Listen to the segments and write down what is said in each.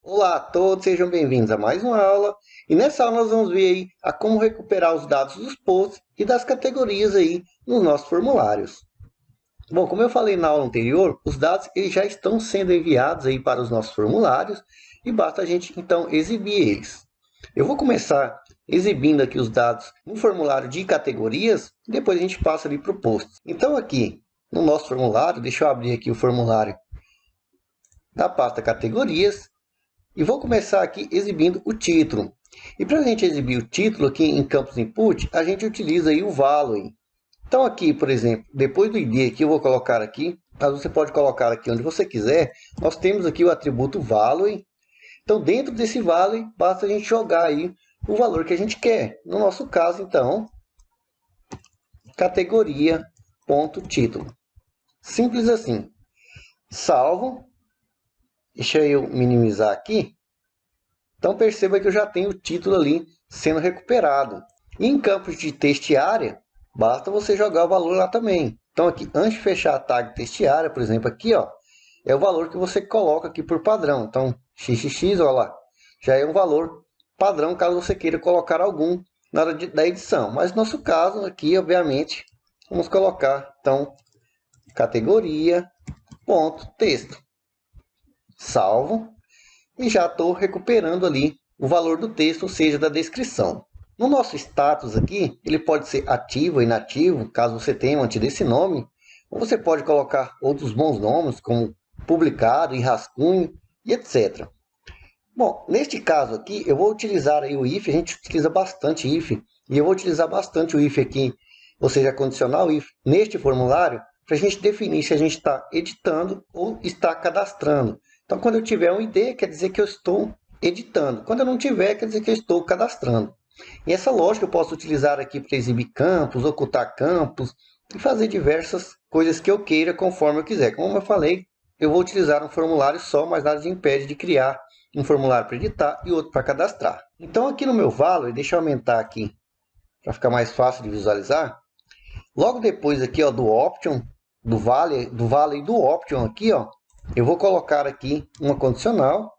Olá a todos, sejam bem-vindos a mais uma aula. E nessa aula nós vamos ver aí a como recuperar os dados dos posts e das categorias aí nos nossos formulários. Bom, como eu falei na aula anterior, os dados eles já estão sendo enviados aí para os nossos formulários e basta a gente então exibir eles. Eu vou começar exibindo aqui os dados no formulário de categorias, e depois a gente passa ali para o post. Então aqui no nosso formulário, deixa eu abrir aqui o formulário da pasta categorias. E vou começar aqui exibindo o título. E para a gente exibir o título aqui em campos input, a gente utiliza aí o value. Então aqui, por exemplo, depois do ID aqui eu vou colocar aqui, mas você pode colocar aqui onde você quiser. Nós temos aqui o atributo value. Então dentro desse value, basta a gente jogar aí o valor que a gente quer. No nosso caso, então, categoria.título. Simples assim. Salvo. Deixa eu minimizar aqui. Então perceba que eu já tenho o título ali sendo recuperado. E em campos de textiária, basta você jogar o valor lá também. Então aqui, antes de fechar a tag textiária, por exemplo, aqui ó, é o valor que você coloca aqui por padrão. Então xxx, olha lá, já é um valor padrão caso você queira colocar algum na hora da edição. Mas no nosso caso aqui, obviamente, vamos colocar então categoria, ponto, texto. Salvo. E já estou recuperando ali o valor do texto, ou seja, da descrição. No nosso status aqui, ele pode ser ativo ou inativo, caso você tenha mantido esse nome, ou você pode colocar outros bons nomes, como publicado, em rascunho e etc. Bom, neste caso aqui, eu vou utilizar aí o if, a gente utiliza bastante if, e eu vou utilizar bastante o if aqui, ou seja, condicional if, neste formulário, para a gente definir se a gente está editando ou está cadastrando. Então, quando eu tiver um ID, quer dizer que eu estou editando. Quando eu não tiver, quer dizer que eu estou cadastrando. E essa lógica eu posso utilizar aqui para exibir campos, ocultar campos e fazer diversas coisas que eu queira conforme eu quiser. Como eu falei, eu vou utilizar um formulário só, mas nada impede de criar um formulário para editar e outro para cadastrar. Então aqui no meu value, deixa eu aumentar aqui para ficar mais fácil de visualizar. Logo depois aqui ó, do option, do vale e do option aqui, ó, eu vou colocar aqui uma condicional.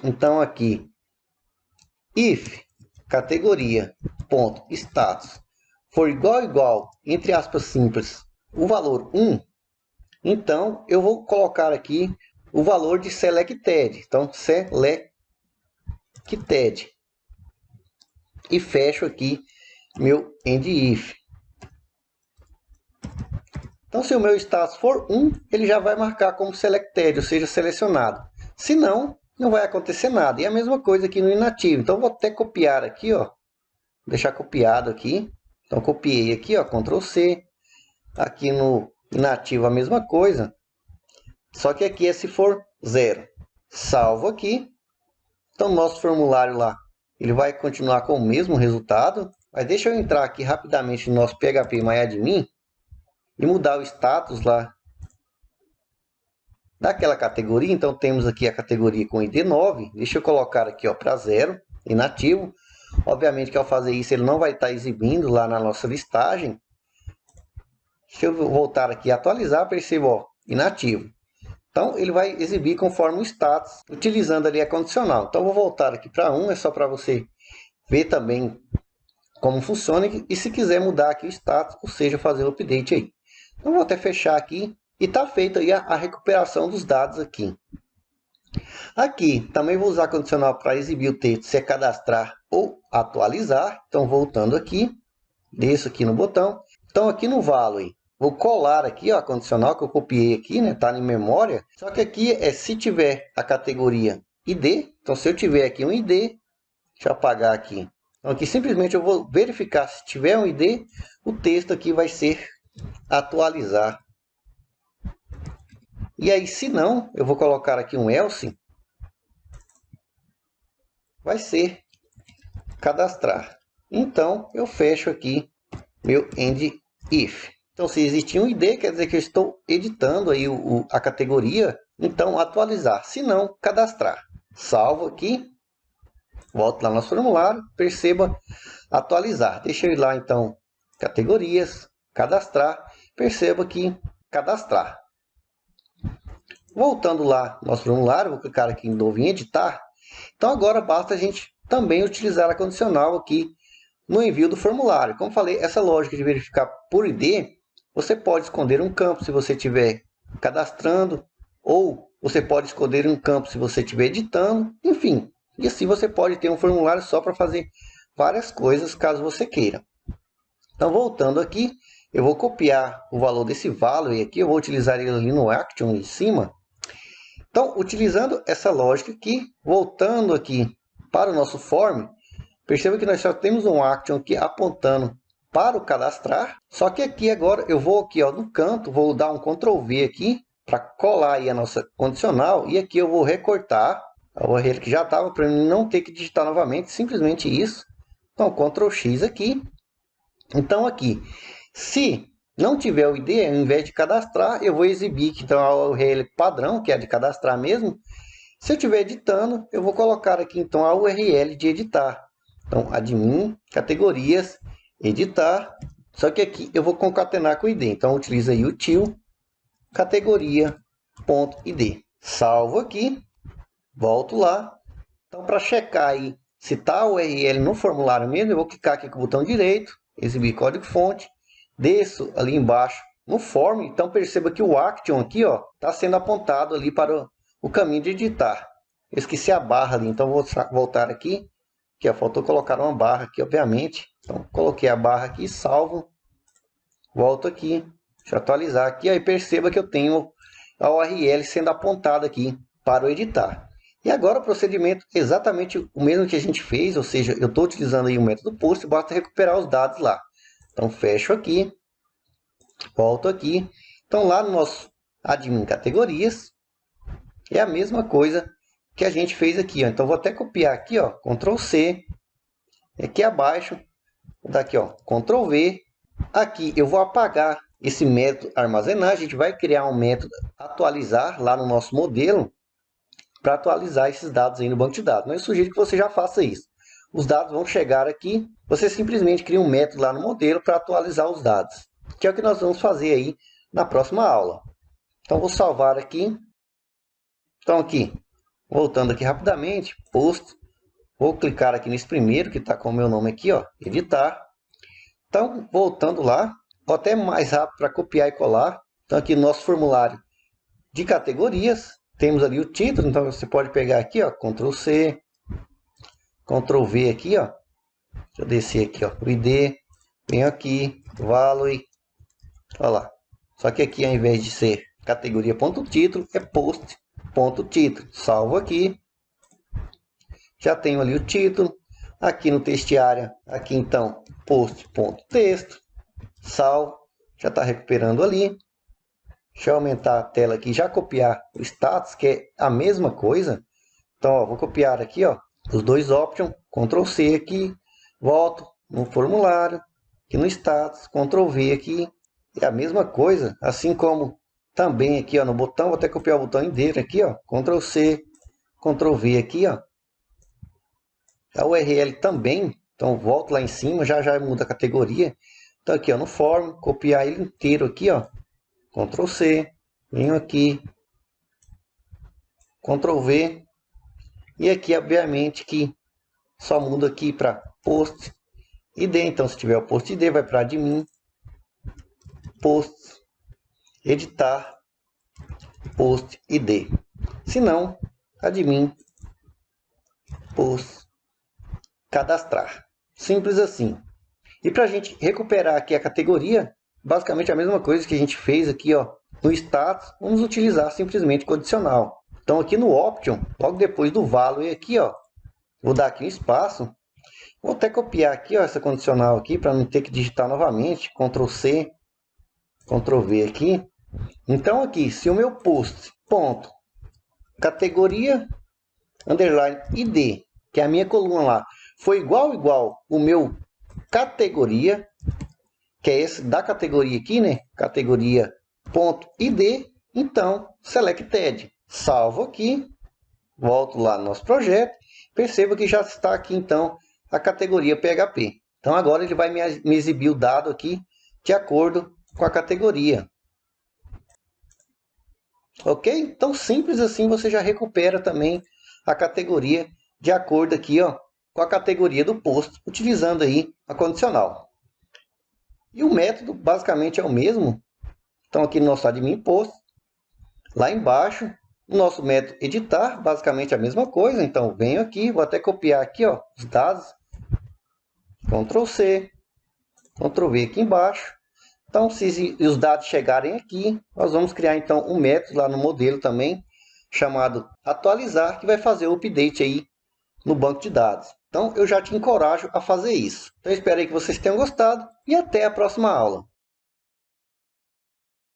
Então aqui, if categoria ponto status for igual, entre aspas simples, o valor 1, então eu vou colocar aqui o valor de selected. Então, selected. E fecho aqui meu end if. Então, se o meu status for 1, ele já vai marcar como selected, ou seja, selecionado. Se não, não vai acontecer nada. E a mesma coisa aqui no inativo. Então, vou até copiar aqui, ó. Deixar copiado aqui. Então, copiei aqui, ó, Ctrl C. Aqui no inativo a mesma coisa. Só que aqui é se for 0. Salvo aqui. Então, nosso formulário lá, ele vai continuar com o mesmo resultado. Mas deixa eu entrar aqui rapidamente no nosso phpMyAdmin e mudar o status lá daquela categoria. Então, temos aqui a categoria com ID 9. Deixa eu colocar aqui para 0, inativo. Obviamente que ao fazer isso, ele não vai estar exibindo lá na nossa listagem. Deixa eu voltar aqui e atualizar, percebo, ó, inativo. Então, ele vai exibir conforme o status, utilizando ali a condicional. Então, vou voltar aqui para 1, é só para você ver também como funciona. E se quiser mudar aqui o status, ou seja, fazer o update aí. Então, vou até fechar aqui. E está feita aí a recuperação dos dados aqui. Aqui, também vou usar condicional para exibir o texto, se é cadastrar ou atualizar. Então, voltando aqui, desço aqui no botão. Então, aqui no value, vou colar aqui ó, a condicional que eu copiei aqui, né? Está em memória. Só que aqui é se tiver a categoria ID. Então, se eu tiver aqui um ID, deixa eu apagar aqui. Então, aqui simplesmente eu vou verificar se tiver um ID, o texto aqui vai ser atualizar. E aí, se não, eu vou colocar aqui um else, vai ser cadastrar. Então, eu fecho aqui meu end if. Então, se existir um ID, quer dizer que eu estou editando aí a categoria. Então, atualizar. Se não, cadastrar. Salvo aqui. Volto lá no nosso formulário. Perceba, atualizar. Deixa eu ir lá, então, categorias, cadastrar. Perceba que cadastrar. Voltando lá no nosso formulário, vou clicar aqui em novo em editar. Então agora basta a gente também utilizar a condicional aqui no envio do formulário. Como falei, essa lógica de verificar por ID, você pode esconder um campo se você estiver cadastrando, ou você pode esconder um campo se você estiver editando, enfim. E assim você pode ter um formulário só para fazer várias coisas, caso você queira. Então, voltando aqui, eu vou copiar o valor desse value aqui, eu vou utilizar ele ali no action em cima. Então, utilizando essa lógica aqui, voltando aqui para o nosso form, perceba que nós só temos um action aqui apontando para o cadastrar. Só que aqui agora eu vou aqui ó, no canto, vou dar um Ctrl V aqui para colar aí a nossa condicional. E aqui eu vou recortar a URL que já estava para mim não ter que digitar novamente, simplesmente isso. Então Ctrl X aqui. Então aqui, se não tiver o ID, ao invés de cadastrar, eu vou exibir aqui, então, a URL padrão, que é a de cadastrar mesmo. Se eu estiver editando, eu vou colocar aqui então a URL de editar. Então, admin, categorias, editar. Só que aqui eu vou concatenar com o ID. Então, utiliza aí util, categoria.id. Salvo aqui, volto lá. Então, para checar aí se está a URL no formulário mesmo, eu vou clicar aqui com o botão direito, exibir código-fonte, desço ali embaixo no form. Então, perceba que o action aqui está sendo apontado ali para o caminho de editar. Eu esqueci a barra ali, então vou voltar aqui. Que faltou colocar uma barra aqui, obviamente. Então, coloquei a barra aqui, salvo. Volto aqui. Deixa eu atualizar aqui. Aí perceba que eu tenho a URL sendo apontada aqui para o editar. E agora o procedimento é exatamente o mesmo que a gente fez. Ou seja, eu estou utilizando aí o método post. Basta recuperar os dados lá. Então, fecho aqui. Volto aqui. Então, lá no nosso admin categorias. É a mesma coisa que a gente fez aqui, ó. Então vou até copiar aqui, ó, Ctrl C, aqui abaixo, vou dar aqui, ó, Ctrl V. Aqui eu vou apagar esse método armazenar, a gente vai criar um método atualizar lá no nosso modelo para atualizar esses dados aí no banco de dados. Mas eu sugiro que você já faça isso. Os dados vão chegar aqui, você simplesmente cria um método lá no modelo para atualizar os dados, que é o que nós vamos fazer aí na próxima aula. Então vou salvar aqui. Então aqui, voltando aqui rapidamente, post, vou clicar aqui nesse primeiro, que está com o meu nome aqui, ó, editar. Então, voltando lá, vou até mais rápido para copiar e colar. Então, aqui no nosso formulário de categorias, temos ali o título, então você pode pegar aqui, ó, Ctrl C, Ctrl V aqui, ó. Deixa eu descer aqui, ó, o ID, venho aqui, value, olha lá. Só que aqui, ao invés de ser categoria.título, é post.título. Salvo aqui. Já tenho ali o título. Aqui no textiária, aqui então, post.texto. Salvo. Já está recuperando ali. Deixa eu aumentar a tela aqui, já copiar o status, que é a mesma coisa. Então, ó, vou copiar aqui, ó, os dois options, Ctrl C aqui, volto no formulário, aqui no status, Ctrl V aqui, é a mesma coisa, assim como também aqui, ó, no botão, vou até copiar o botão inteiro aqui, ó, Ctrl C, Ctrl V aqui, ó, a URL também, então volto lá em cima, já muda a categoria. Então aqui, ó, no form, copiar ele inteiro aqui, ó, Ctrl C, venho aqui, Ctrl V, e aqui, obviamente, que só muda aqui para post ID. Então, se tiver o post ID, vai para admin, post, editar, post ID. Se não, admin, post, cadastrar. Simples assim. E para a gente recuperar aqui a categoria, basicamente a mesma coisa que a gente fez aqui, ó, no status, vamos utilizar simplesmente condicional. Então, aqui no option, logo depois do value aqui, ó, vou dar aqui um espaço. Vou até copiar aqui, ó, essa condicional aqui, para não ter que digitar novamente. Ctrl C, Ctrl V aqui. Então, aqui, se o meu post, ponto, categoria, underline, ID, que é a minha coluna lá, foi igual o meu categoria, que é esse da categoria aqui, né? Categoria, ponto, ID, então, selected. Salvo aqui, volto lá no nosso projeto, perceba que já está aqui, então, a categoria PHP. Então, agora ele vai me exibir o dado aqui de acordo com a categoria. Ok? Então, simples assim, você já recupera também a categoria de acordo aqui, ó, com a categoria do posto, utilizando aí a condicional. E o método basicamente é o mesmo. Então, aqui no nosso admin posto, lá embaixo, o nosso método editar, basicamente a mesma coisa. Então, venho aqui, vou até copiar aqui, ó, os dados, Ctrl C, Ctrl V aqui embaixo. Então, se os dados chegarem aqui, nós vamos criar então um método lá no modelo também, chamado atualizar, que vai fazer o update aí no banco de dados. Então, eu já te encorajo a fazer isso. Então, espero aí que vocês tenham gostado e até a próxima aula.